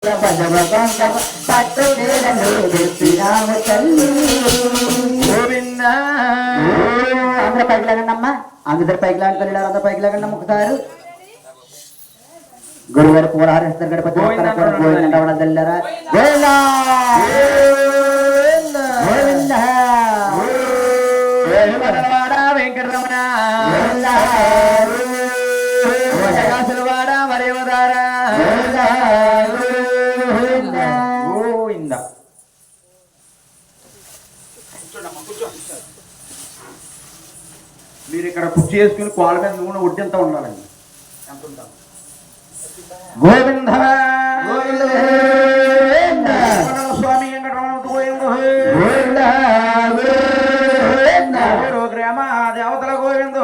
అందరూ పైకి లేకండమ్మా, అందరు పైకి లాంటి అందరూ పైకి లేకుండా మొక్కుతారు. గురువారు పూలహారిస్తారు గణపతి గోవింద తెల్లరా వెంకటరమణ వాడ మరేవదారా గోవింద. మీరు ఇక్కడ కుర్చీ చేసుకుని కాళ్ళ మీద నూనె ఒడ్డంతా ఉండాలండి. ఎంత ఉంటాం గోవింద స్వామి వెంకటరమణ గ్రామ దేవతల గోవింద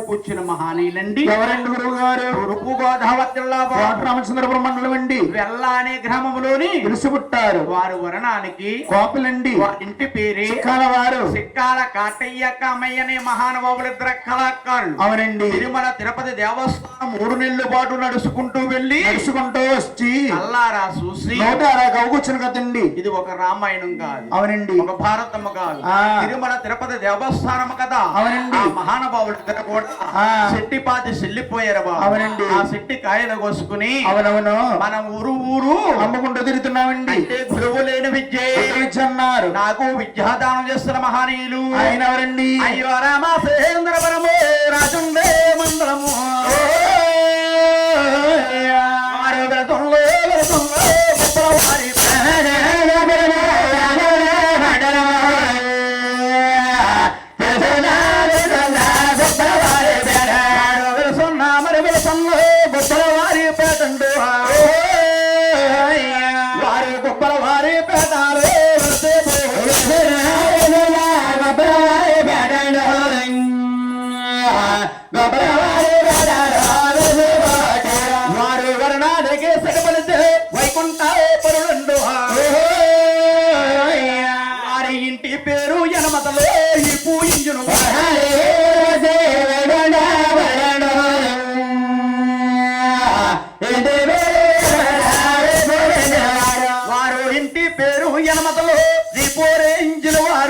కూర్చిన మహానీయులండి. ఎవరండి గురువు గారు? తూర్పు గోదావరి జిల్లా రామచంద్రపురం మండలం అండి. వెల్ల అనే గ్రామంలోని వెలుసుపుట్టారు. వారు వరణానికి కోపలండి. ఇంటి పేరే వారు సిక్కాల కాటయ్య కామయ్య అనే మహానుభావులు ఇద్దరు కళాకారులు. అవునండి. తిరుమల తిరుపతి దేవస్థానం 3 నెలల పాటు నడుచుకుంటూ వచ్చి అల్లారా చూసి నోటారా గౌకూర్చుని కదండి. ఇది ఒక రామాయణం కాదు. అవునండి. ఒక భారతమ్మ కాదు. తిరుమల తిరుపతి దేవస్థానం కదా. అవునండి. ఆ మహానుభావులు ఇద్దరు కూడా శెట్టిపాతి చెల్లిపోయారు బాబు. అవునండి. ఆ శెట్టి కాయలు కోసుకుని అవునవును మనం ఊరు అమ్ముకుంటూ తిరుగుతున్నామండి. అంటే గురువు లేని విద్య అన్నారు. నాకు విద్యాదానం చేస్తున్న మహానీయులు ఆయన ఎవరండి? అయ్యో రామేంద్రవరము రాజుండే మండలము వారి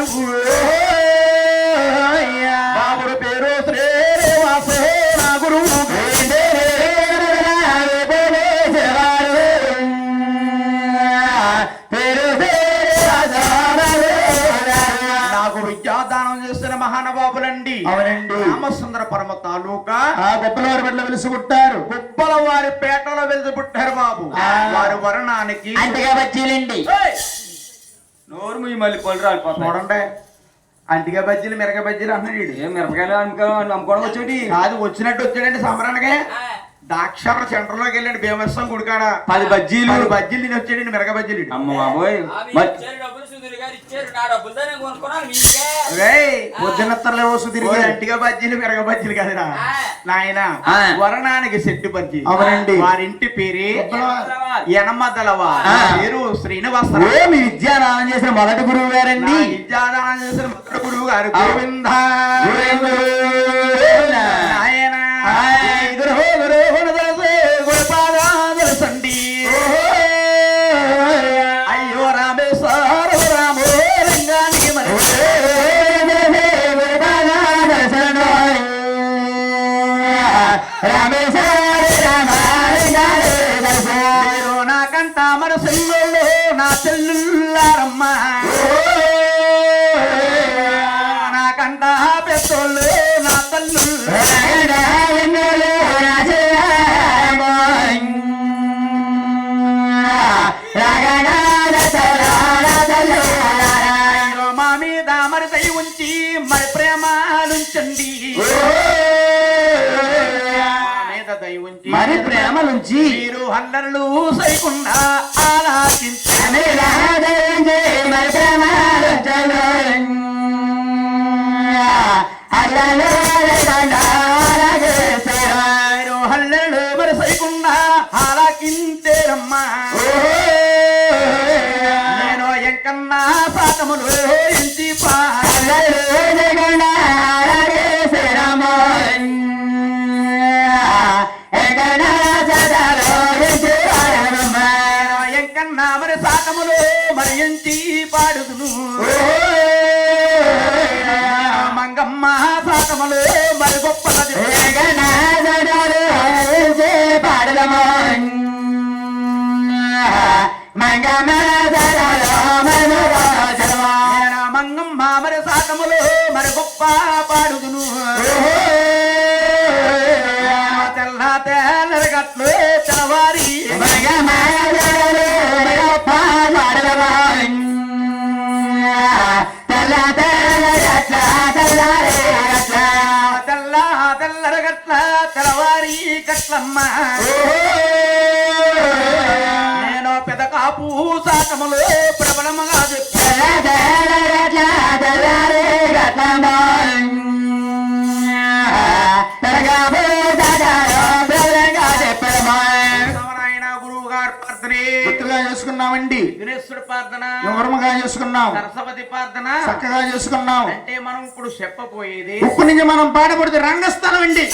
గారు బాబుడు పేరు శ్రీనివాస నా గురువు నాకు విద్యాదానం చేసిన మహానుభావులండి. అవునండి. రామసుందర పరమ తాలూకా గొప్పలవారి పట్ల వెలుసుకుంటారు. కుప్పల వారి పేటలో వెళ్తూ పుట్టారు బాబు. వారి వర్ణానికి అంతగా బజ్జీలండి. నోరు మీ మళ్ళీ పళ్ళు రాలిపోతాయి. చూడండి, అంటిగా బజ్జీలు మిరక బజ్జీలు అన్నాడు. ఏం మిరపకాయలు అమ్ముకోవడం వచ్చేటి కాదు, వచ్చినట్టు వచ్చాడండి సంబరానికి. దాక్షర సెంటర్ లోకి వెళ్ళాడు భీమస్వం గుడికాడ. 10 బజ్జీలు 10 బజ్జీలు తిని వచ్చాడండి, మిరక బజ్జీలు. అమ్మ బాబోయ్. పొద్దునత్తలేవో సుధీర్ అంటిగా బజ్జీలు మిరక బజ్జీలు కదరా నాయన. వరణానికి సెట్టు బజ్జీ. అవునండి. వారింటి పేరే యనమదలవా. పేరు శ్రీనివాస. మీ విద్యాదానం చేసిన మొదటి గురువు గారండి. విద్యాదానం చేసిన మొదటి గురువు గారు గోవింద నాయన. అయ్యో రామేశ్వర రామో రంగానికి మరి నాకంట మన సెల్లు నా చెల్లుల్లారమ్మ. నాకంట పెద్దోళ్ళు నా తల్లు. మా మీద మరి దయ ఉంచి మరి ప్రేమాలుంచండి. మరి ప్రేమ నుంచి మీరు హల్లర్లు సైకుండా ఆలాకించండి. హల్లర్లు మరి సైకుండా ఆలాకించేరమ్మా. నేను ఎంకన్నా పాఠములు ఇంటి ఎంకన్నా మరి సాటములు మరి ఇంటి పాడుదును. మంగమ్మ సాటములు మరి గొప్ప మంగమ్మ మరి సాటములు మరి గొప్ప పాడుదును. తెల్ల తెల్లగట్లు తెల్లవారి తెల్ల తెల్లరగట్ల తెల్లవారి కట్లమ్మ. నేను పెద్ద కాపు సాటములు ప్రబలముగా గురువు గారు గుర్తుగా చేసుకున్నామండి. విఘ్నేశ్వర ప్రార్థన వివరముగా చేసుకున్నాం. సరస్వతి ప్రార్థన చక్కగా చేసుకున్నాం. అంటే మనం ఇప్పుడు చెప్పబోయేది ఇప్పుడు నుంచి మనం పాడబడితే రంగస్థలం అండి.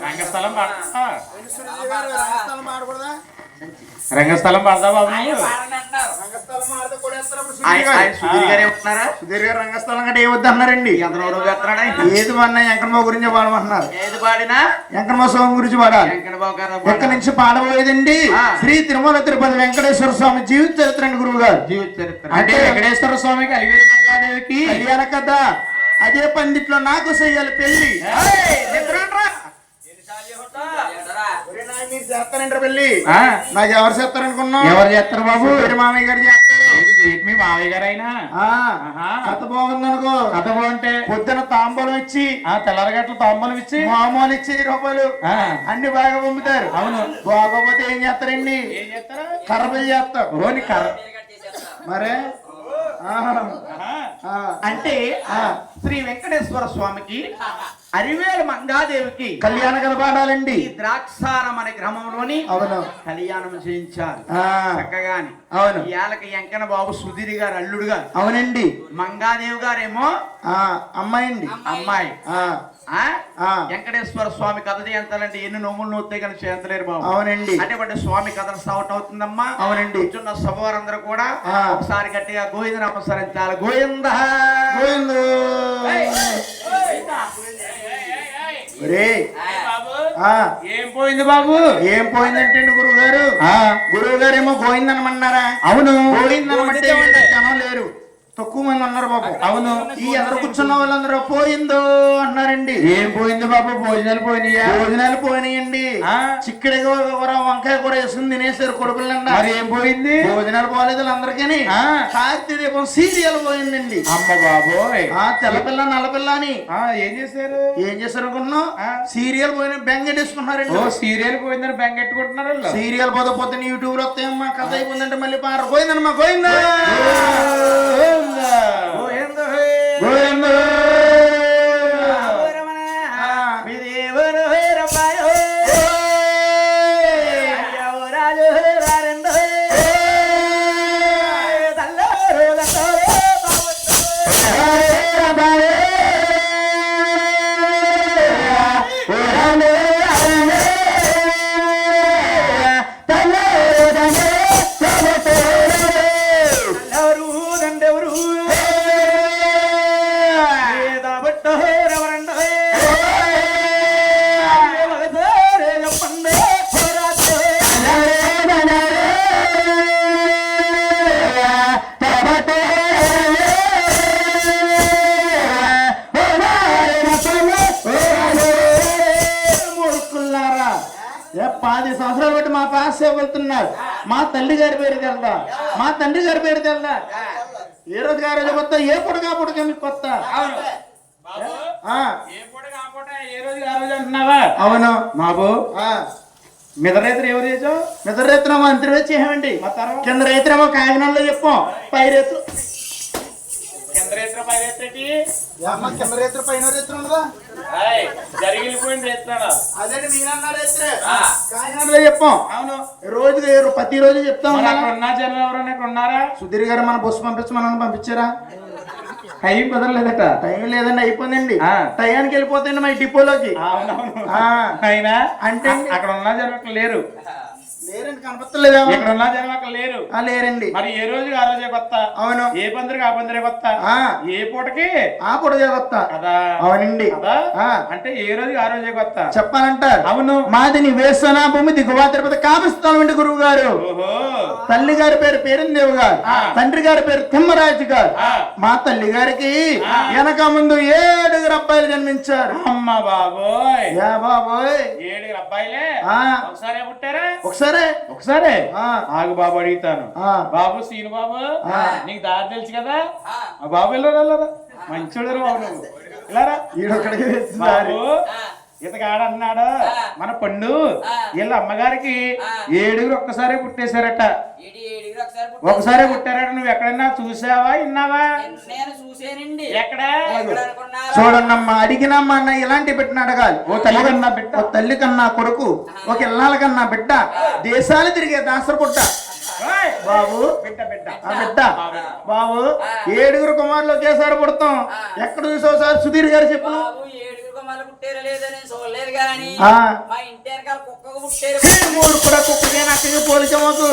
రంగస్థలం రంగస్థలం పడదా బాబు? సుధీర్ గారు ఏమంటున్నారా? సుధీర్ గారు రంగస్థలం కంటే ఏవద్దు అన్నారండి. ఏది అన్నా వెంకటబాబు గురించి పాడమంటున్నారు. ఏది పాడినా వెంకటబాబు స్వామి గురించి పాడాలి. ఎక్కడి నుంచి పాడబోయేదండి శ్రీ తిరుమల తిరుపతి వెంకటేశ్వర స్వామి జీవిత చరిత్ర అండి గురువు గారు. జీవిత చరిత్ర అంటే వెంకటేశ్వర స్వామికి అలివేలు మంగాదేవికి కళ్యాణ కథ. అదే పందిట్లో నాకు చెయ్యాలి పెళ్లి. మీరు చేస్తారంటారు పెళ్లి. నాకు ఎవరు చేస్తారనుకున్నాం? ఎవరు చేస్తారు బాబు? మామయ్య గారు చేస్తారు. మీ మావయ్య గారు అయినా కథ బాగుంది అనుకో. కథ బాగుంటే పొద్దున తాంబూలం ఇచ్చి తెల్లరగట్లు తాంబూలం ఇచ్చి మామూలు ఇచ్చి రూపాయలు అన్ని బాగా పంపుతారు. అవును. బాగోపోతే ఏం చేస్తారండి? కర్రలు చేస్తారు. ఓని కర్ర మరే అంటే శ్రీ వెంకటేశ్వర స్వామికి అరివేలు మంగాదేవికి కళ్యాణ కథ పాడాలండి. ఈ ద్రాక్షారం అనే గ్రామంలోని అవును కళ్యాణం చేయించారు చక్కగాని. అవును. ఇయాలకి వెంకన్న బాబు సుధీర్ గారు అల్లుడు గారు. అవునండి. మంగాదేవి గారేమో అమ్మాయి అండి. అమ్మాయి. వెంకటేశ్వర స్వామి కథ చేయించాలంటే ఎన్ని నోములు నోతాయి కానీ చేయించలేరు బాబు. అవునండి. అంటే స్వామి కథ స్టార్ట్ అవుతుందమ్మా. అవునండి. కూర్చున్న సభవారందరూ కూడా ఒకసారి గట్టిగా గోవింద నమస్కరించాలి. గోవింద గోవింద. ఏం పోయింది బాబు? ఏం పోయిందంటే గురువు గారు, గురువు గారు ఏమో గోయిందనమన్నారా? అవును. గోయిందనమంటే జనం లేరు, తక్కువ మంది ఉన్నారు బాబు. అవును. ఈ ఎదురు కూర్చున్న వాళ్ళందరూ పోయిందో అన్నారండి. ఏం పోయింది బాబు? భోజనాలు పోయినాయా? భోజనాలు పోయినాయండి. చిక్కడి కూర వంకాయ కూర వేసుకుని తినేసారు కొడుకులండి. మరి ఏం పోయింది? భోజనాలు పోలేదు అందరికీ. కార్తీక దీపం సీరియల్ పోయిందండి. అమ్మ బాబోయ్. తెల్లపిల్ల నల్లపిల్ల అని ఏం చేశారు? ఏం చేశారు అనుకున్నాం? సీరియల్ పోయిన బెంగెట్టేసుకున్నారండి. సీరియల్ పోయిందని బెంగెట్టుకుంటున్నారు. సీరియల్ పోతే యూట్యూబ్ లో వస్తాయమ్మా, కథ అయిపోయిందంటే మళ్ళీ పార పోయిందమ్మా. పోయిందా వెళ్తున్నారు. మా తల్లి గారి పేరు తెల్దా, మా తండ్రి గారి పేరు తెల్దా? ఏ రోజు గారు కొత్త, ఏ పుడగా పుడక మీకు కొత్త. అవును బాబు. మిగతా రైతులు ఎవరు చేసావు? మిగతా రైతులు మంత్రి వచ్చి ఏమండి, కింద రైతులేమో కాకినాడలో చెప్పాం, పై రైతులు కింద రైతులు పై రైతులు పైన రైతులు ఉండదా? అదే మీరన్నా రైతులే కాకినాడలో చెప్పాం. అవును. రోజు ప్రతిరోజు చెప్తాం. ఉన్నారా? సుధీర్ గారు మన బస్సు పంపించమని పంపించారా? టైం కుదరలేదట. టైం లేదండి, అయిపోయిందండి. టయానికి వెళ్ళిపోతాయండి మా డిపోలోకి. అయినా అంటే అక్కడ ఉన్న జనం లేరు. లేరండి, కనపడలేదు. ఇక్కడ ఉన్న జనం అక్కడ లేరు. లేరండి. మరి ఏ రోజుకి ఆ రోజే కొత్త. అవును. ఏ పందిరికి ఆ పందిరే కొత్త. ఏ పూటకి ఆ పూటకే కొత్త కదా. అవునండి. అంటే ఏ రోజుకి ఆ రోజే కొత్త చెప్పాలంటారు. అవును. మాది నివేశన భూమి దిగువ తిరుపతి కాపిస్తామండి గురువు గారు. తల్లి గారి పేరు పేరుందేవు గారు, తండ్రి గారి పేరు తిమ్మరాజు గారు. మా తల్లి గారికి వెనక ముందు 7 అబ్బాయిలు జన్మించారు. అమ్మ బాబోయ్. బాబోయ్, 7 అబ్బాయిలే ఒకసారి పుట్టారా? ఒకసారి ఆగు బాబు అడుగుతాను. బాబు సీను బాబు, నీకు దారి తెలుసు కదా? బాబు వెళ్ళరా, మంచోడు బాబు. వెళ్ళారా? బాబు ఇతగాడన్నాడు మన పండు వీళ్ళ అమ్మగారికి 7 ఒక్కసారి పుట్టేశారట. ఒకసారి పుట్టారట. నువ్వు ఎక్కడన్నా చూసావా, విన్నావా? ఎక్కడ? చూడన్నమ్మా, అడిగినమ్మా అన్న ఇలాంటి బిడ్డను అడగాలి. ఓ తల్లి కన్నా బిడ్డ, ఓ తల్లి కన్నా కొడుకు, ఒక ఇళ్ళాల కన్నా బిడ్డ, దేశాలు తిరిగే దాసరపుట్ట బాబు. బిడ్డ బాబు 7 కుమారులు ఒకేసారి పుడతాం. ఎక్కడ చూసావు సార్? సుధీర్ గారు చెప్పు. కుక్కకి పోలిక మాకు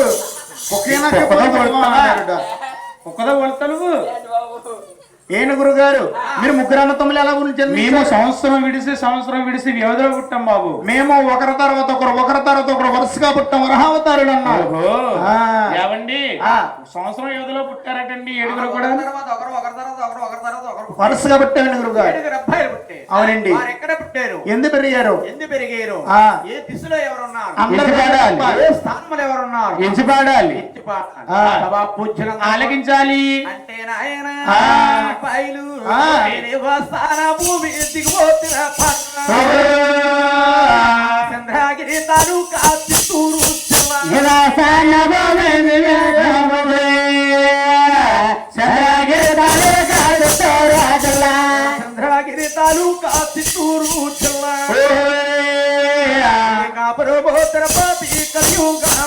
కుక్కదా కొడతాను. ఏను గురుగారు, మీరు ముగ్గురు అన్నతమ్ములు ఎలా గురించి? మేము సంవత్సరం విడిసి వ్యవధిలో పుట్టాం బాబు. మేము ఒకరి తర్వాత ఒకరు వరుసగా పుట్టాం. వరహావతారులు అన్నారు. ఏవండి సంవత్సరం వ్యవధిలో పుట్టారటండి 7 కూడా వరుసగా పుట్టామండి గురుగారు. అవునండి. ఎక్కడ పుట్టారు? ఎందుకు పెరిగారు? ఏ దిశలో ఎవరున్నారు? అందరూ పాడాలి. ఏ స్థానంలో ఎవరున్నారు? ఎంచి పాడాలి. ఆలకించాలి అంటే నాయన పైలు భూమి దిగుపోతున్న చంద్రగిరి తాలూకా చిత్తూరు చంద్రగిరి తాలూకా చిత్తూరు జిల్లా కాపురమో తిరుపతి కలియుగం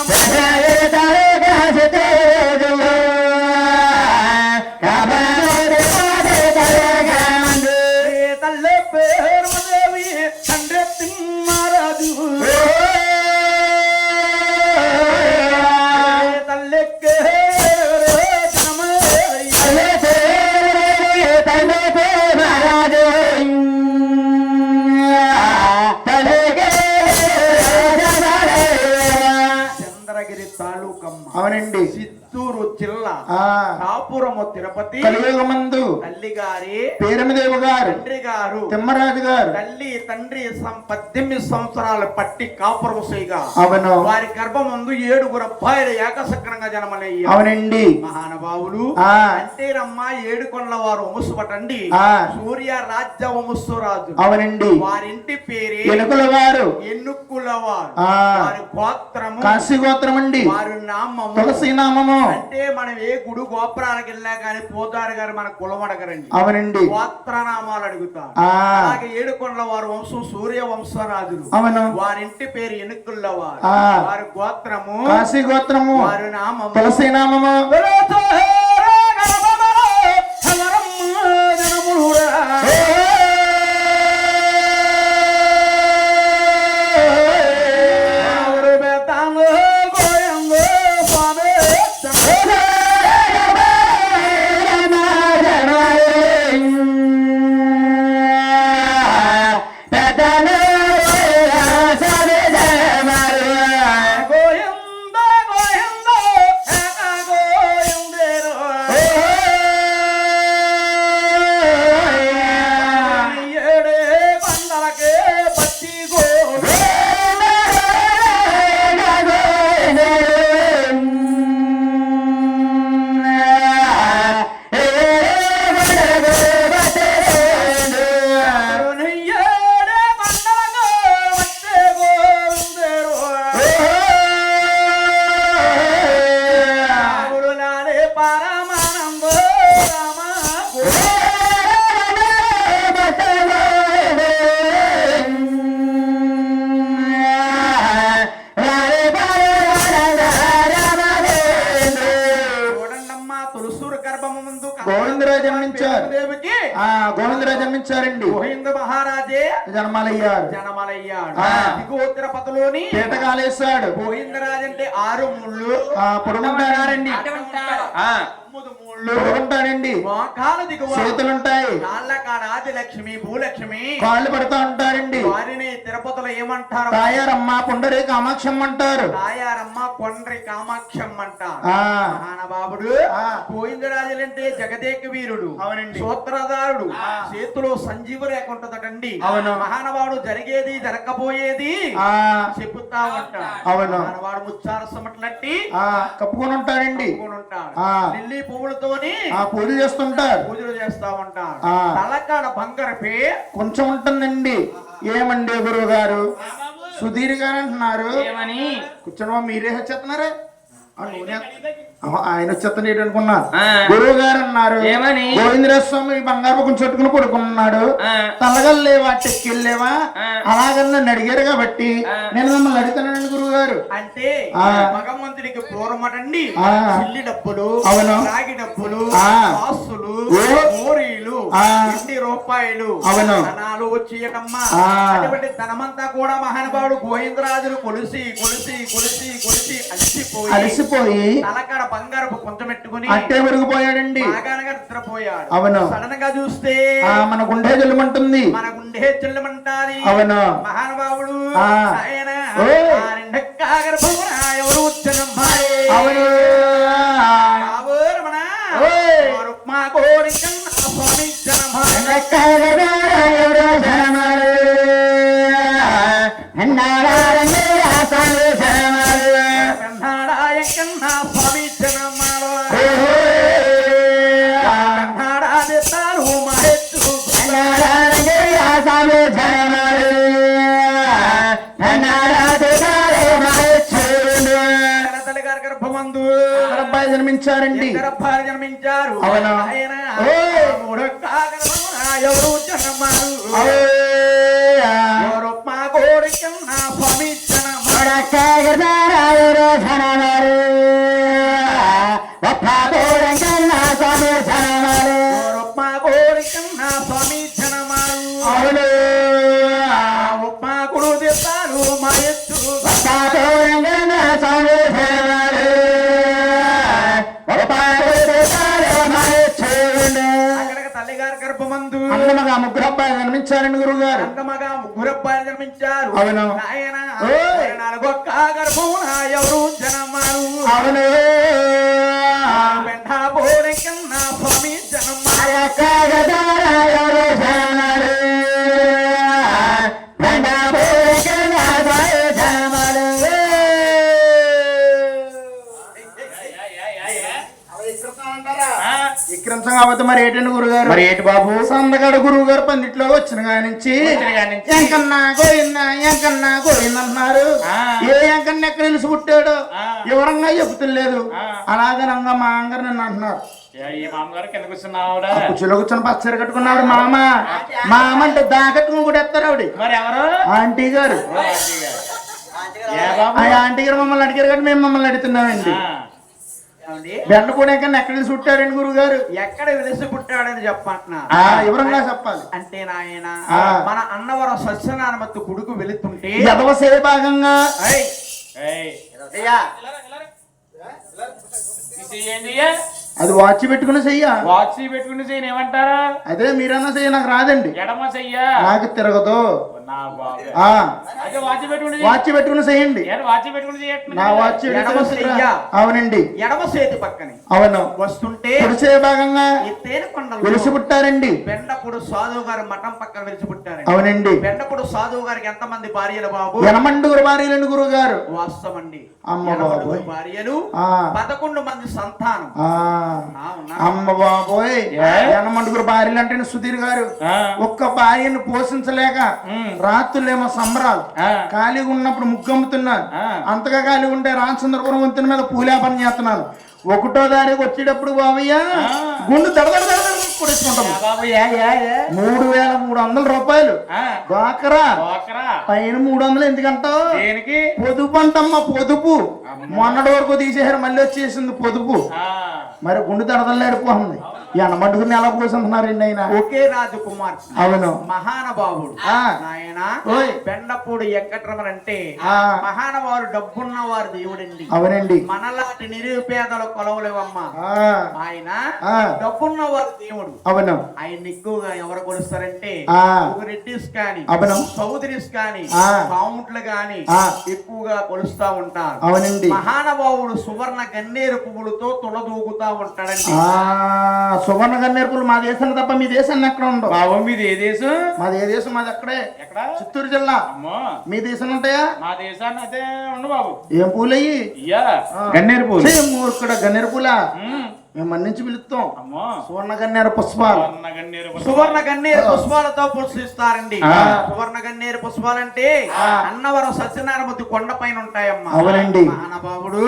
తల్లి పేరు దేవి తండ్రి తిమ్మారాజు తల్లికే చంద్రగిరి తాలూకమ్మ అవునండి చిత్తూరు జిల్లా ఆ కాపురము తిరుపతి కలియుగమందు తల్లి గారి పేరమదేవి గారు తండ్రి గారు తిమ్మరాజు గారు తల్లి తండ్రి 18 సంవత్సరాలు పట్టి కాపురము చేయగా అవును వారి గర్భం ముందు 7 అబ్బాయిలు ఏకసక్రంగా జన్మలయ్యారు. అవునండి మహానుభావులు ఆ అంటేనమ్మ 7 కొండల వారు వంశపటండి ఆ సూర్య రాజ్య వంశరాజు. అవునండి వారింటి పేరే ఎనుకుల వారు ఎన్నుకుల వారు. ఆ వారి గోత్రము కాశీ గోత్రం అండి వారి నామము తులసి నామము. అంటే మనం ఏ గుడి గోపురానికి వెళ్ళా కానీ పోతారు గారు మన కులం అడగరండి, అవునండి గోత్రనామాలు అడుగుతారు. ఆ అలాగే 7 కొండల వారు వంశం సూర్య వంశరాజులు. అవును వారింటి పేరు ఎన్నుకుల వారు. ఆ వారి గోత్రము కాశీ గోత్రము వారి నామము తులసి నామము. గోవిందరాజు జన్మించారు. ఆ గోవిందరాజు జన్మించారండి. గోవింద మహారాజే జన్మలయ్యారు. జనమలయ్యాడు. ఆ. దిగువ తిరుపతిలోని పీటకాలేశాడు. గోవిందరాజు అంటే 6 ముళ్ళు పొడుగుంటాడండి. పొడుగుంటాడండి. మోకాలు దిగువ చేతులుంటాయి. కాళ్ళ కాడ ఆదిలక్ష్మి భూలక్ష్మి కాళ్ళు పడుతూ ఉంటారండి. వారిని తిరుపతిలో ఏమంటారు? తాయారమ్మ పుండరి కామాక్షమ్మ అంటారు. తాయారమ్మ కొండ్రి కామాక్షమ్మ అంటారు. ఆ మహానుభావుడు గోవిందరాజులంటే జగదేక వీరుడు. అవునండి. సూత్రధారుడు. చేతిలో సంజీవ రేఖ ఉంటదటండి. అవును. మహానుభావుడు జరిగేది జరగబోయేది ఆ చెప్పుతా ఉంటాడు. అవును. మహానుభావుడు ముచ్చారసమట్లట్టి కప్పుకొని ఉంటాడండి. ఉంటాడు. ఆ లిల్లీ పువ్వులతోని పూజలు చేస్తుంటారు. పూజలు చేస్తా ఉంటారు. ఆ తలకాడ బంగారపే కొంచెం ఉంటుందండి. ఏమండి గురువు గారు సుధీర్ గారు అంటున్నారు. కూర్చోండి, మీరే వచ్చేస్తున్నారా? ఆయన వచ్చేస్తాడు అనుకున్నా. గురువు గారు అన్నారు ఏమని? గోవిందరాజ స్వామి బంగారు కొంచెం చుట్టుకుని పడుకున్నాడు. తలగల్లేవా టెక్కిల్లేవా అలాగని నన్ను అడిగారు కాబట్టి నేను మిమ్మల్ని అడుగుతున్నానండి గురువు గారు. అంటే భగవంతుడికి పూర్వమటండి చిల్లి డబ్బులు, అవును, రాగి డబ్బులు, ఆస్తులు, మోరీలు, 20 రూపాయలు ధనాలు వచ్చేయటమ్మా. అటువంటి ధనమంతా కూడా మహానుభావుడు గోవిందరాజులు కొలిసి కొలిసి కొలిసి కొలిసి అలసిపోయి తలకాడ బంగారపు కొంచెం పెట్టుకుని అట్టే విరిగిపోయాడండి. బాగానగా నిద్రపోయాడు. అవును. సడన్ గా చూస్తే మన గుండె జల్లుమంటుంది. మన గుండె చెల్లమంటాది. అవును. మహానుభావుడు ఆయన ఎవరు వచ్చనమ్మా? అవును. మా కోరిక స్వామి స్వామి జనమాలో గర్భమందు అబ్బాయి జన్మించారండి. జన్మించారు. అవును. ఎవరు జనమారు మా కోరిక నా స్వామి మా కోరిక నా స్వామి జనమారు ఉప్మా కుడు తెస్తారు మా ఎత్తు తల్లిగారి గర్భమందు అందమగా ముగ్గురు అబ్బాయి జన్మించారండి గురువు గారు. అందమగా ముగ్గురు అబ్బాయిలు జన్మించారు. అవును. నాయన నాలుగొక్క గర్భమున ఎవరు జనమారు. అవును. పెంట పోరే కన్నా స్వామి జనమారు. విక్రమ కాకపోతే మరి ఏంటండి గురుగారు? మరి ఏంటి బాబు? సందగడ గురువు గారు పందిట్లో వచ్చిన కానించి ఎంకన్నా గోయిందా ఎంకన్నా గోయిందంటున్నారు. ఏ ఎంకన్నా ఎక్కడ నిలిచి పుట్టాడు వివరంగా చెబుతులేదు. అలాగనంగా మా అంగారు నన్ను అంటున్నారు. ఈ మామగారు కింద కూర్చున్నావు కుర్చీలో కూర్చొని పచ్చరి కట్టుకున్నాడు మామ. మామ అంటే దాకట్టుకుని కూడా ఎత్తారు ఆవిడ. మరి ఎవరు? ఆంటీ గారు. ఆ ఆంటీ గారు మమ్మల్ని అడిగారు కాబట్టి మేము మమ్మల్ని అడుగుతున్నామండి. బెండపూడి ఎక్కడ నిలిచి పుట్టారండి గురువు గారు? ఎక్కడ వెలిసి పుట్టాడని చెప్పంటున్నా వివరంగా చెప్పాలి. అంటే నాయన మన అన్నవరం సత్యనారాయణ కొడుకు వెళుతుంటే ఎదవసే భాగంగా అది వాచ్ పెట్టుకుని చెయ్య. వాచ్ పెట్టుకుని చెయ్యి ఏమంటారా? అదే మీరన్నా చెయ్య, నాకు రాదండి. ఎడమ చెయ్యా నాకు తిరగదు. వాచ్ పెట్టుకుని చెయ్యండి. వాచ్ పెట్టుకుని చేయట్లేదు. నా వాచ్ అవునండి. ఎడమ చేతి పక్కనే అవును వస్తుంటే పురుషే భాగంగా ఎత్తైన కొండలు వెలిసి పుట్టారండి. బెండపుడు సాధువు గారు మఠం పక్కన వెలిసి పుట్టారండి. అవునండి. బెండపుడు సాధువు గారికి ఎంతమంది భార్యలు బాబు? 8 భార్యలండి గురువు గారు. వాస్తవండి. అమ్మ బాబోయ్. భార్యలు 11 మంది సంతానం. అమ్మ బాబోయ్. 8 భార్యలు అంటే సుధీర్ గారు ఒక్క భార్యను పోషించలేక రాత్రులేమో సంబరాలు. ఖాళీగా ఉన్నప్పుడు ముగ్గమ్ముతున్నాను. అంతగా ఖాళీగా ఉంటే రామచంద్రపురం వంతెన మీద పూలేపన చేస్తున్నాను. 1వ దారికి వచ్చేటప్పుడు బాబయ్య గుండు దడదడ కొడేసుకుంటాం. 3,300 రూపాయలు డ్వాక్రా పైన 300 ఎందుకంటావు? పొదుపు అంటమ్మా పొదుపు. మొన్నటి వరకు తీసేసారు, మళ్ళీ వచ్చేసింది పొదుపు. మరి గుండు దడదల్లాడిపోతుంది. ఎనమడుగుని ఎలా పోసుకుంటున్నారండి ఆయన? ఒకే రాజకుమార్. అవును. మహానుభావుడు ఆయన బెండపూడి వెంకటరమణ అంటే మహానుభావుడు, డబ్బున్న వారు దేవుడండి. అవునండి. మనలాంటి నిరుపేదలు కొలవలేవమ్మా. ఆయన డబ్బున్న వారు దేవుడు. అవును. ఆయన ఎక్కువగా ఎవరు కొలుస్తారంటే రెడ్డిస్ కానీ చౌదరీస్ కానీ కాముట్లు గాని ఎక్కువగా కొలుస్తా ఉంటారు. అవునండి. మహానుభావుడు సువర్ణ గన్నేరు పువ్వులతో తులదూగుతా ఉంటాడండి. సువర్ణ గన్నేరుపులు మా దేశాన్ని తప్ప మీ దేశాన్ని ఎక్కడ ఉండవు. బాబు మీది ఏ దేశం? మాది ఏ దేశం? మాది అక్కడే ఎక్కడ? చిత్తూరు జిల్లా. మీ దేశం ఉంటాయా? మా దేశాన్ని అయితే ఉండు బాబు. ఏం పూలు అయ్యి? గన్నేరు పూలు. మూర్ఖుడ గన్నేరు పూలా? మేము మన్నించి పిలుస్తాం సువర్ణ గన్నేరు పుష్పాలు. సువర్ణ గన్నేరు పుష్పాలతో పుష్పిస్తారండి. సువర్ణ గన్నేరు పుష్పాలంటే అన్నవరం సత్యనారాయణ కొండ పైన ఉంటాయమ్మా. అవునండి. మహానుభావుడు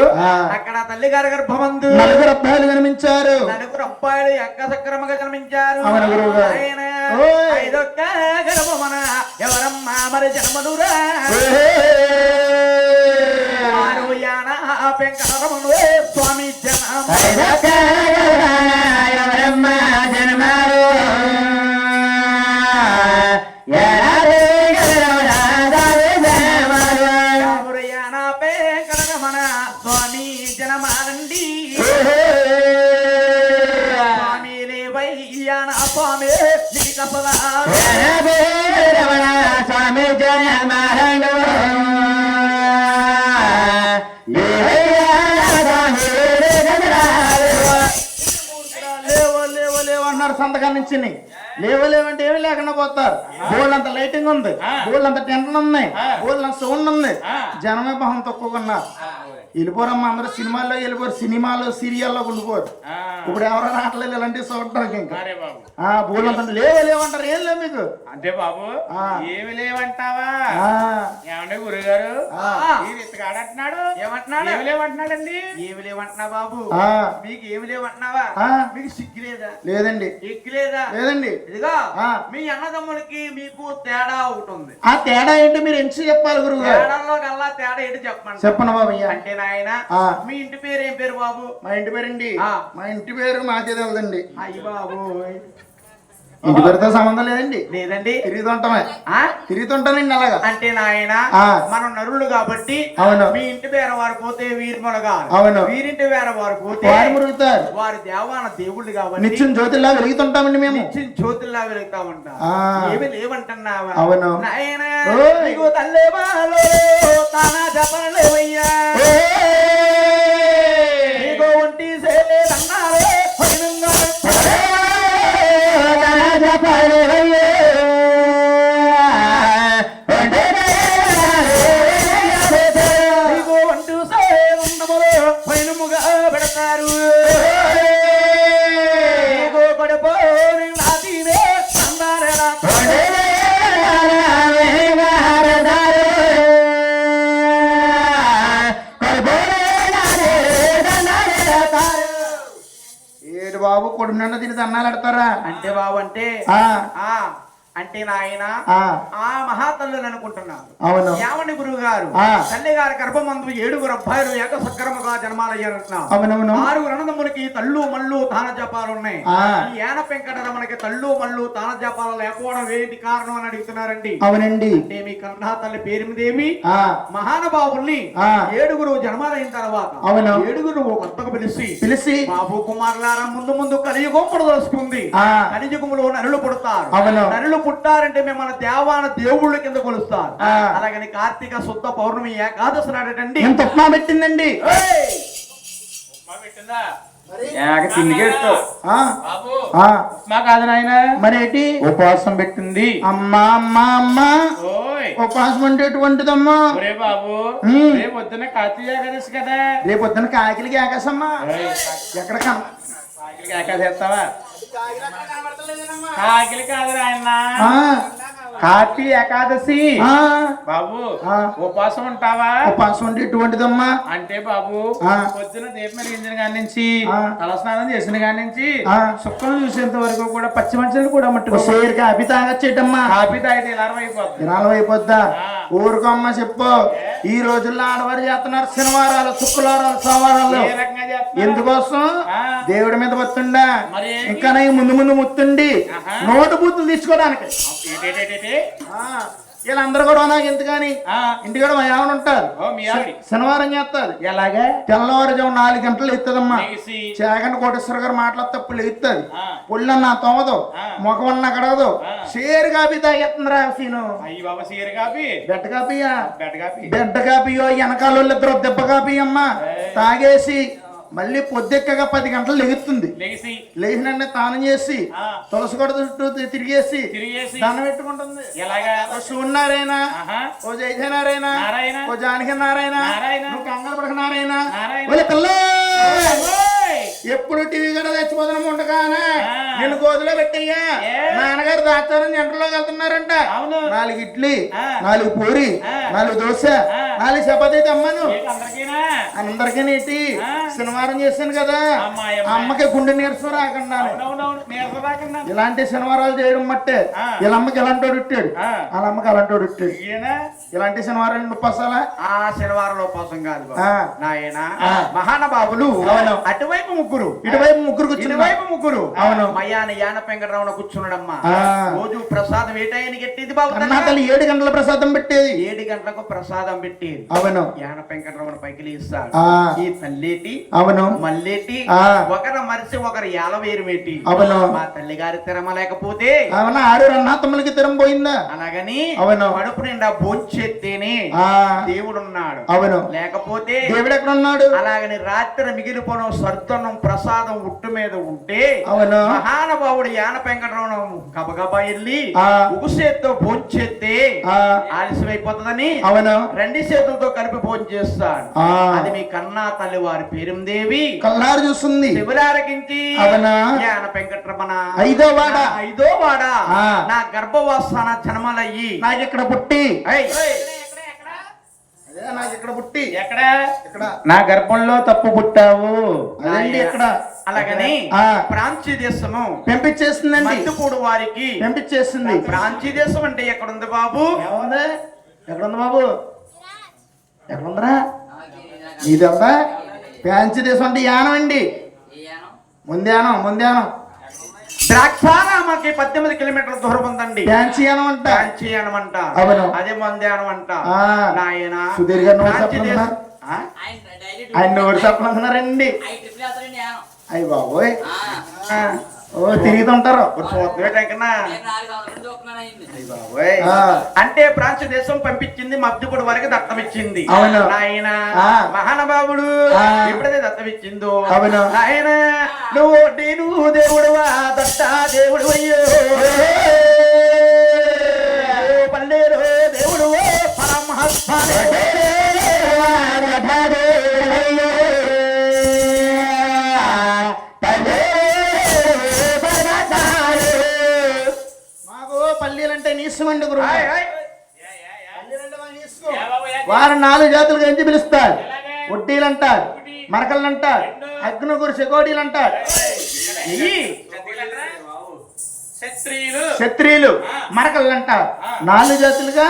అక్కడ తల్లి గారి గర్భమందు 4 అబ్బాయిలు జన్మించారు. 4 అబ్బాయిలు ఎక్కసక్రమంగా జన్మించారు. ఐదొక్క గర్భమన ఎవరమ్మా మరి జన్మనురా? వెంకటరమణు స్వామి జన్మ. స్వామి జనమానండి. స్వామి లేవయ్యాన స్వామి స్వామి జనమానండు. లేవన్నారు సంతకాల నుంచి. లేవలేవంటే ఏమి లేకుండా పోతారు. బోళ్ళంత లైటింగ్ ఉంది, బోళ్ళంత టెంట్లు ఉన్నాయి, బోళ్ళంత సౌండ్ ఉంది. జనమే బహం తక్కువగా ఉన్నారు. వెళ్ళిపోరమ్మా అందరూ సినిమాల్లో వెళ్ళిపోరు. సినిమాలో సీరియల్లో ఉండిపోరు. ఇప్పుడు ఎవరో రావట్లేదు ఇలాంటివి చూడటానికి. ఇంకా బోళ్ళంత లేవలేవంటారు. ఏం లేవు మీకు అంతే బాబు. ఏమి లేవంటావా? ఏమంటే గురుగారు అంటున్నాడు. ఏమంటున్నాడు? ఏమి లేవంటున్నాడండి. ఏమి లేవంటున్నా బాబు? మీకు ఏమి లేవంటున్నావా? మీకు సిగ్గు లేదా? లేదండి. ఎక్కి లేదా? లేదండి. ఇదిగా ఆ. మీ అన్నదమ్ములకి మీకు తేడా ఒకటి ఉంది. ఆ తేడా ఏంటో మీరు ఎంచి చెప్పాలి గురువు గారు. తేడాలో కల్లా తేడా ఏంటి చెప్పండి. చెప్పను బాబయ్య. అంటే నాయన ఆ. మీ ఇంటి పేరు ఏం పేరు బాబు? మా ఇంటి పేరండి, ఆ. మా ఇంటి పేరు మాకే తెలదండి. అయ్యి బాబు, ఇంటి పేరుతో సంబంధం లేదండి. లేదండి. తిరుగుతుంటామే, ఆ? తిరుగుతుంటానండి అలాగా. అంటే నాయన ఆ. మనం నరులు కాబట్టి అవును. మీ ఇంటి పేరు వారు పోతే వీరిమల గారు, అవును. వీరింటి పేరు వారు పోతే వారు మురుగుతారు. వారి దేవాన దేవుళ్ళు కాబట్టి నిత్యం జ్యోతిలా వెలుగుతుంటామండి మేము. నిత్యం జ్యోతుల్లా వెలుగుతా ఉంటాం. ఆ. ఏమి లేవంటున్నావా? అవును. నాయనా ఓయ్. నీకు తల్లే బాలో తానా చెప్పలేవయ్యా, నీకు ఒంటి సేదన్నారే పైనంగా నీకు ఒంటి సేదన్నములు పైనముగా పెడతారు, నీకు పడిపోని నాటినే అన్నారేలా ఏడు బాబు కొడుకు నిన్న తిని అన్నాలు పెడతారా? అంటే బాబు అంటే ఆ. ఆ అంటే నాయన ఆ. ఆ మహాతల్లులు అనుకుంటున్నాను. అవును. యావని గురువు గారు ఆ. తల్లి గారి గర్భమందు 7 అబ్బాయిలు ఏకసక్రముగా జన్మాలయ్యారంటున్నాం. అవునవును. 6 అన్నదమ్ములకి తల్లు మల్లు తాన జపాలు ఉన్నాయి. ఆ. ఈ ఏన వెంకటరమణకి తల్లు మల్లు తాన జపాలు లేకపోవడం ఏంటి కారణం అని అడుగుతున్నారండి. అవునండి. అంటే మీ కన్నా తల్లి పేరుమిదేమి ఆ. మహానుభావుల్ని ఆ. 7 జన్మాలైన తర్వాత అవును. 7 ఒక కొత్తకు పిలిచి బాబు కుమారులారా ముందు ముందు కలియుగం పుడదలుచుకుంది. ఆ. కలియుగంలో నరులు పుడతారు. అవును. నరులు పుట్టారంటే మిమ్మల్ని దేవాన దేవుళ్ళ కింద కొలుస్తారు. ఆ. అలాగని కార్తీక శుద్ధ పౌర్ణమి ఏకాదశి నాడటండి ఎంత ఉప్మా పెట్టిందండి. ఆ. ఆ. మా కాదు నాయన, మరేటి ఉపవాసం పెట్టింది. అమ్మా అమ్మా అమ్మా ఓయ్ ఉపవాసం అంటే ఎటువంటిదమ్మా? ఒరే బాబు, ఉమ్. రేపు పొద్దున్న కార్తీక ఏకాదశి కదా. రేపు పొద్దున కాకిలికి ఏకాసమ్మా. ఎక్కడ కాకిలికి ఏకాదశి చేస్తావా? కాకిలి కాదు నాయన, కార్తీ ఏకాదశి. బాబు ఆ. ఉపవాసం ఉంటావా? ఉపవాసం అంటే ఎటువంటిదమ్మా? అంటే బాబు ఆ. పొద్దున దీపం వెలిగించిన కాడి నుంచి, ఆ. తలస్నానం చేసిన కాడి నుంచి, ఆ. సుక్కలు చూసేంత వరకు కూడా పచ్చి మంచులు కూడా మట్టుకో సేరు కాపీ తాగచ్చేటమ్మా. కాపీ తాగితే ఇలా అయిపోతుంది. దినాలు అయిపోద్దా? ఆ. ఊరుకోమ్మ చెప్పు. ఈ రోజుల్లో ఆడవారు చేస్తున్నారు శనివారాలు, శుక్రవారాలు, సోమవారాలు. ఏ రకంగా చేస్తున్నారు? ఎందుకోసం? ఆ. దేవుడి మీద వస్తుండా, మరి ఏంటి? ఇంకా ముందు ముందు ముత్తుండి ఆహా. నోటు బూతులు తీసుకోవడానికి. ఏంటేంటేంటి? వీళ్ళందరూ కూడా నాకు ఎందుకని ఆ. ఇంటికాడ మా ఆవిడ ఉంటారు. ఓ, మీ ఆవిడ. శనివారం చేస్తారు. ఎలాగే? తెల్లవారుజాము 4 గంటలు ఎత్తదమ్మా. లేచి. చాగంటి కోటేశ్వర గారు మాట్లాడితే తప్పులు ఎత్తుంది. ఆ. పుల్లన్న తోమదు, ఆ. ముఖమన్న కడగదు. ఆ. షేర్ కాపీ తాగెత్తుందిరా సీను. అయ్యి బాబా, సీర కాపీ, బెడ్ కాపీయా? Bed coffee. బెడ్ కాపీయో వెనకాల ఇద్దరు దెబ్బ కాపీ అమ్మా. తాగేసి మళ్ళీ పొద్దెక్కగా 10 గంటలు లెగుతుంది. లేచి. లేచినంటే తానం చేసి ఆ. తులసి కొడ చుట్టూ తిరిగేసి తిరిగేసి. దండం పెట్టుకుంటుంది. ఎలాగా? ఓ సూర్యనారాయణ, ఆహా. ఓ జయనారాయణ, నారాయణ. ఓ జానకి నారాయణ, నారాయణ. నువ్వు కంగారు పడక నారాయణ. నారాయణ. ఒలే పిల్ల, ఓయ్. ఎప్పుడు టీవీ కూడా తెచ్చిపోతున్నా ఉండగానే ఆ. నిన్ను గోదులో పెట్టయ్యా. ఏ? నాన్నగారు దాచారం జంటలోకి వెళ్తున్నారంట. అవును. 4 ఇడ్లీ, ఆ. 4 పూరి, ఆ. 4 దోశ, ఆ. 4 చపాతీ తెమ్మను. ఏంటి అందరికీనా? అందరికీ నీటి ఆ. శనివారం చేశాను కదా, అమ్మాయి, అమ్మకి గుండె నీరసం రాకుండా. అవునవునవును, నీరసం రాకుండా. ఇలాంటి శనివారాలు చేయడం మట్టే. ఆ. వీళ్ళ అమ్మకి ఎలాంటోడు ఇట్టాడు, ఆ. వాళ్ళ అమ్మకి అలాంటోడు ఇట్టాడు. ఈయన ఇలాంటి శనివారాలు నొప్పసాలా? ఆ శనివారంలో కోసం కాదు బాబు. ఆ. నాయన ఆ. మహానుభావులు అవును. అటువైపు ముగ్గురు, ఇటువైపు ముగ్గురు కూర్చున్నారు. ఇటువైపు ముగ్గురు. అవును. మయాన యాన పెంకటరమణ కూర్చున్నాడమ్మా. ఆ. రోజు ప్రసాదం ఏటాయని గట్టిది బాబు. అన్నా తల్లి 7 గంటల ప్రసాదం పెట్టేది. 7 గంటలకు ప్రసాదం పెట్టేది. అవును. యాన పెంకటరమణ పైకి ఇస్తాడు. ఆ. ఈ తల్లేటి అవును. మల్లేటి ఆ. ఒకరు మరిసి ఒకరు ఏలవేరు మెట్టి. అవును. మా తల్లి గారి తిరమ లేకపోతే అవునా? 6 అన్నాతమ్ములకి తిరం పోయిందా? అలాగని అవును. కడుపు నిండా భోంచేస్తేనే ఆ. దేవుడున్నాడు. అవును. లేకపోతే దేవుడు ఎక్కడ ఉన్నాడు? అలాగని రాత్రి మిగిలిపోయిన సర్దనం ప్రసాదం ఉట్టు మీద ఉంటే అవును. మహానుభావుడు యాన పెంకటరమణ గబగబా వెళ్ళి ఆ. ఒక చేత్తో భోంచేస్తే ఆ. ఆలస్యం అయిపోతుందని అవును. 2 చేతులతో కలిపి భోజనం చేస్తాడు. ఆ. అది మీ కన్నా తల్లి వారి పేరుదేవి కల్లారు చూస్తుంది. శివరారకించి అవునా? యాన వెంకటరమణ 5వ వాడ. 5వ వాడ ఆ. నా గర్భవాసన జన్మలయ్యి నాకు ఇక్కడ పుట్టి, ఏయ్, అదే నాకు ఇక్కడ పుట్టి, ఎక్కడ? ఇక్కడ నా గర్భంలో తప్పు పుట్టావు. అదండి ఇక్కడ అలాగని ఆ. ప్రాంచీ దేశము పంపించేస్తుందండి, మద్దుపూడి వారికి పంపించేస్తుంది. ప్రాంచీ దేశం అంటే ఎక్కడుంది బాబు? ఏముంది? ఎక్కడుంది బాబు? ఎక్కడుందిరా? ఇదంతా ఫ్యాన్సీ దేశం అంటే యానం అండి, ముందేనం ద్రాక్షారామకి 18 కిలోమీటర్ల దూరం ఉందండి. ఫ్యాన్సీ యానం అంట. ఫ్యాన్సీ యానం అంట, అవును. అదే మందేనం అంట. ఆ. నాయన సుధీర్ గారు నోరు ఫ్రాంచీ చెప్పనున్నారు, దేశం- ఆ? ఆయన నోరు చెప్పనున్నారండి. అయ్యి బాబోయ్, ఆ. ఓ తిరుగుతుంటారు. చూద్దాం బాబోయ్. ఆ. అంటే ప్రాంచీ దేశం పంపించింది, మద్దుపూడి వరకు దత్తమిచ్చింది. అవును. నాయన ఆ. మహానుభావుడు ఆ. ఎప్పుడైతే దత్తమిచ్చిందో, అవును. నాయన నేను దేవుడువా దత్త దేవుడు అయ్యో, పల్లెలో దేవుడు పరమహస్తానే మాకు పల్లీలంటే నీసమండి గురు. Hi, hi. వారు 4 జాతులుగా ఎంచి పిలుస్తారు. వడ్డీలు అంటారు, మరకలు అంటారు, అగ్నిగురు చెకోడీలు అంటారు, ఈ క్షత్రియులు మరకలు అంటారు. 4 జాతులుగా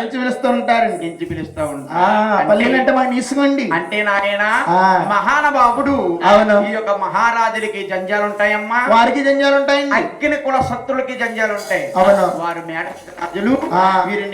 ఎంచి పిలుస్తూ ఉంటారండి. ఎంచి పిలుస్తా ఆ పల్లీలంటే మాకు నీసమండి. అంటే నాయన ఆ. మహానుభావుడు అవును. ఈ యొక్క మహారాజులకి జంజాలు ఉంటాయమ్మా, వారికి జంజాలు ఉంటాయండి. అగ్ని కుల శత్రులకి జంజాలు ఉంటాయి. అవును. వారు మేడ రాజులు, ఆ. వీరు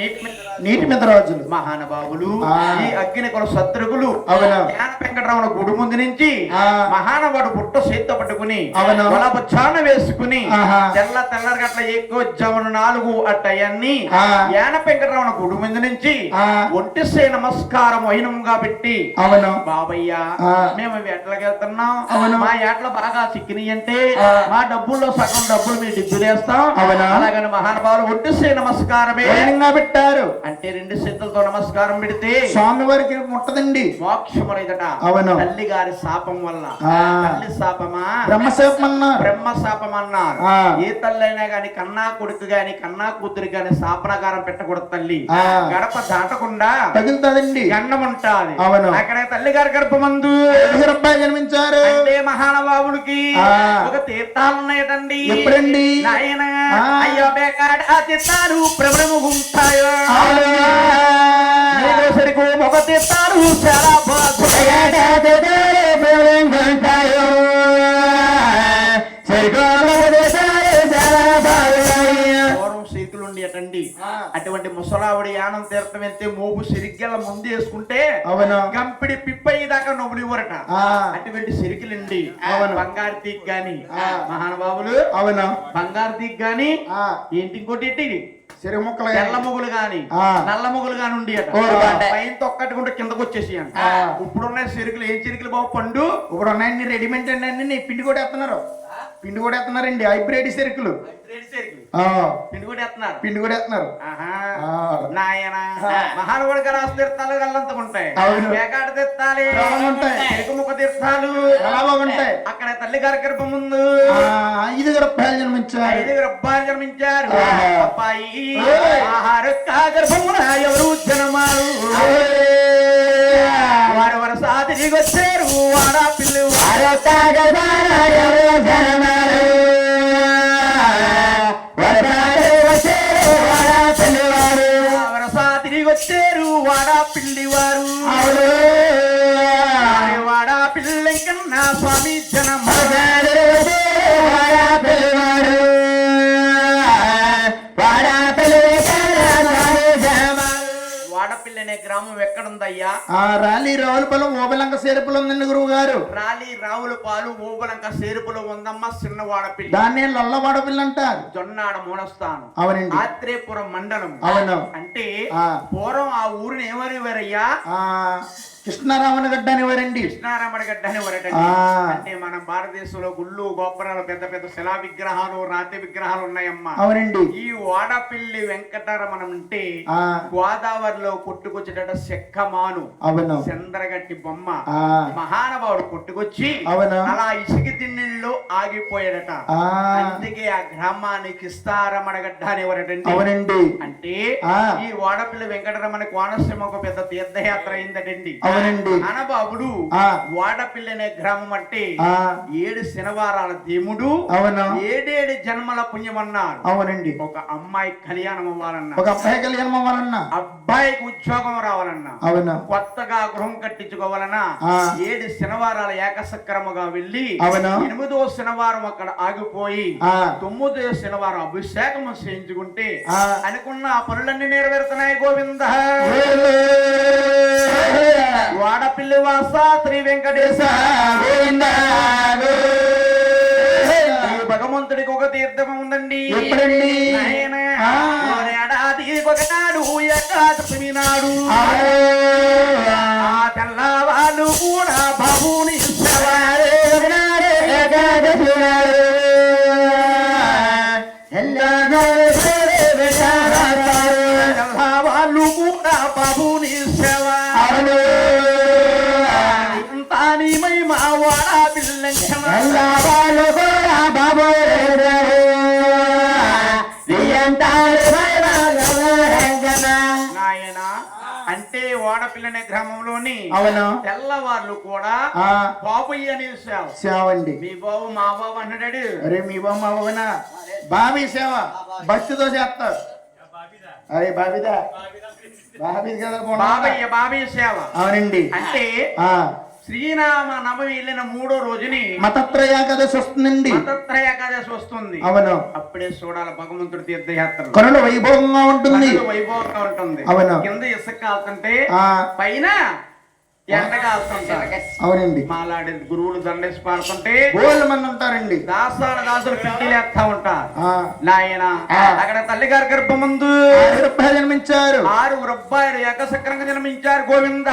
నీటి మీద రాజులు, మహానుభావులు. ఆ. ఈ అగ్ని కుల శత్రువులు అవును. జ్ఞాన వెంకటరామణ గుడి ముందు నుంచి ఆ. మహానుభావుడు బుట్ట చేత్తో పట్టుకుని అవును. బొచ్చాన వేసుకుని ఆహా. తెల్లరి గట్ల ఎక్కువ జమున 4 అట్టయన్ని ఆ. జ్ఞాన వెంకటరామణ గుడి ముందు నుంచి ఆ. ఒంటిసే నమస్కారం వైనంగా పెట్టి, అవును. బాబయ్య ఆ. మేము వేటలకు వెళ్తున్నాం, అవును. మా ఏటలు బాగా చిక్కినాయి అంటే ఆ. మా డబ్బుల్లో సగం డబ్బులు మీరు డిబ్బులేస్తాం. అవునా? అలాగని మహానుభావులు ఒంటిసే నమస్కారమే వైనంగా పెట్టారు. అంటే 2 చేతులతో నమస్కారం పెడితే స్వామి వారికి ముట్టదండి. మోక్షములైదట. అవును. తల్లి గారి శాపం వల్ల. ఆ. తల్లి శాపమా? బ్రహ్మశాపం అన్నారు. బ్రహ్మ శాపం అన్నారు. ఆ. ఏ తల్లి అయినా గాని కన్నా కొడుకు గాని కన్నా కూతురు గాని శాపనకారం పెట్టకూడదు తల్లి. ఆ. గడప దాటకుండా తగులుతాదండి. గండం ఉంటాది. అవును. అక్కడ తల్లి గారి గర్భమందు అబ్బాయి జన్మించారు. అంటే మహానుభావుడికి ఆ. ఒక తీర్థాలు ఉన్నాయటండి. ఎప్పుడండి? నాయన ఆ. అయ్యో బేకాడ తీర్థాలు ప్రభుత్వము ఉంటాయో, సరికు ఒక తీర్థాలు చాలా పూర్వం సిరికులు ఉండేటండి. అటువంటి ముసలావిడి యానం తీర్థం వెళ్తే మోపు సిరిగ్గల ముందు వేసుకుంటే అవును. గంపిడి పిప్పయ్య దాకా నొబులు ఇవ్వరట. ఆ. అటువంటి సిరికిలండి. అవును. బంగారు తీగ్ గాని ఆ. మహానుభావులు అవును. బంగారు తీగ్ గాని ఆ. ఏంటి ఇంకోటి ఏంటి సిరి ముక్కలు తెల్ల ముగ్గులు గాని ఆ. నల్ల ముగ్గులు గాని ఉండి పైన తొక్కట్టుకుంటే కిందకు వచ్చేసి అంట. ఆ. ఇప్పుడున్న సిరుకులు ఏం సిరుకులు బాబు? పండు ఇప్పుడు ఉన్నాయండి రెడీమేడ్ అండి, అన్ని పిండి కూడా వేస్తున్నారు. పిండి కూడా వేస్తున్నారండి, హైబ్రిడ్ సెరుకులు. ఆ. పిండి కూడా వేస్తున్నారు. పిండి కూడా వేస్తున్నారు. ఆహా. ఆ. నాయన ఆ. మహానుభావుడు రాసి తీర్థాలు గల్లంతకుంటాయి. అవును. వేకాడ తీర్థాలి, చాలా ఉంటాయి. చెరుకు ముక్క తీర్థాలు చాలా బాగుంటాయి. అక్కడ తల్లి గారి గర్భం ముందు 5 గర్భాలు జన్మించారు. 5 గర్భాలు జన్మించారు. ఆహా. అబ్బాయి ఓయ్. ఆహార గర్భమున ఎవరు జనమారు, వారు వరస తిరిగి వచ్చారు. ఆడపిల్లు వరస తిరిగి వచ్చారు. వాడపిల్లి వారు వాడపిల్ల కన్నా స్వామి జనం వాడపిల్ల అనే గ్రామం ఎక్కడుందయ్యా? రాలి రావులపాలెం ఓబలంక సేరుపులు ఉందండి గురువు గారు. రాలి రావులపాలు ఓబలంక సేరుపులు ఉందమ్మ. చిన్న వాడపిల్ల, దాన్ని లల్లవాడ పిల్ల అంటారు. జొన్నాడ మూలస్థానం, అవునండి. ఆత్రేయపురం మండలం. అవును. అంటే ఆ. పూర్వం ఆ ఊరిని ఏమనేవారయ్యా? కృష్ణారామణ గడ్డ అనేవారండి. కృష్ణారామణ గడ్డ అనేవారటండి. ఆ. అంటే మన భారతదేశంలో గుళ్ళు గోపురాలు పెద్ద పెద్ద శిలా విగ్రహాలు రాతి విగ్రహాలు ఉన్నాయమ్మా. అవునండి. ఈ వాడపిల్లి వెంకటరమణ అంటే ఆ. గోదావరిలో కొట్టుకొచ్చేట చెక్కమాను అవును. చంద్రగట్టి బొమ్మ. ఆ. మహానుభావుడు కొట్టుకొచ్చి అవును. అలా ఇసుక తిన్నెల్లో ఆగిపోయాడట. ఆ. అందుకే ఆ గ్రామానికి కృష్ణారమణ గడ్డ అనేవారటండి. అవునండి. అంటే ఆ. ఈ వాడపిల్లి వెంకటరమణ కోనసీమ ఒక పెద్ద తీర్థయాత్ర అయిందటండి. అవునండి. అనబాబుడు వాడపిల్లి అనే గ్రామం అంటే 7 శనివారాల దేవుడు అవును 7 జన్మల పుణ్యం అన్నారు. అవునండి. ఒక అమ్మాయి కళ్యాణం అవ్వాలన్నా, ఒక అబ్బాయి కళ్యాణం అవ్వాలన్నా, అబ్బాయికి ఉద్యోగం రావాలన్నా, అవును కొత్తగా గృహం కట్టించుకోవాలన్నా 7 శనివారాల ఏకసక్రముగా వెళ్ళి అవును 8వ శనివారం అక్కడ ఆగిపోయి 9వ శనివారం అభిషేకం చేయించుకుంటే అనుకున్న ఆ పనులన్నీ నెరవేరుతున్నాయి. గోవింద వాడపిల్లి వాస శ్రీ వెంకటేశ గోవింద. భగవంతుడికి ఒక తీర్థం ఉందండి. ఎప్పుడండి? ఏడాదికి ఒకనాడు ఏకాదశమి నాడు ఆ తెల్లవాళ్ళు కూడా బాబుని వాళ్ళు కూడా బాబుని సేవ ఇంతాని మా వాడ పిల్ల బాబు నాయన అంటే వాడపిల్లనే గ్రామంలోని అవును తెల్లవార్లు కూడా బాబయ్య అనే సేవ అండి. మీ బాబు మా బాబు అన్నాడు. అరే మీ బాబు మా బాబునా బాబీ సేవ భక్తితో చేస్తారు. అరే బాబీదా బాబీ కదా బాబయ్య బాబయ్య సేవ. అవునండి. అంటే శ్రీరామ నవమి వెళ్ళిన 3వ రోజుని మతత్రయ ఏకాదశి వస్తుందండి. మతత్రయ ఏకాదశి వస్తుంది. అవును అప్పుడే చూడాలి భగవంతుడి తీర్థయాత్ర కనుల వైభవంగా ఉంటుంది. వైభవంగా ఉంటుంది. అవును కింద ఇసుక కాలుతుంటే పైన ఎండ కాలుతుంటారు. అవునండి. మాలాడి గురువులు దండేసి పాడుతుంటే బోళ్ళ మంది ఉంటారండి. దాసులు కిట్టిలేస్తా ఉంటారు. నాయన అక్కడ తల్లి గారి గర్భం ముందు జన్మించారు. 6 అబ్బాయిలు ఏకసక్రంగా జన్మించారు. గోవింద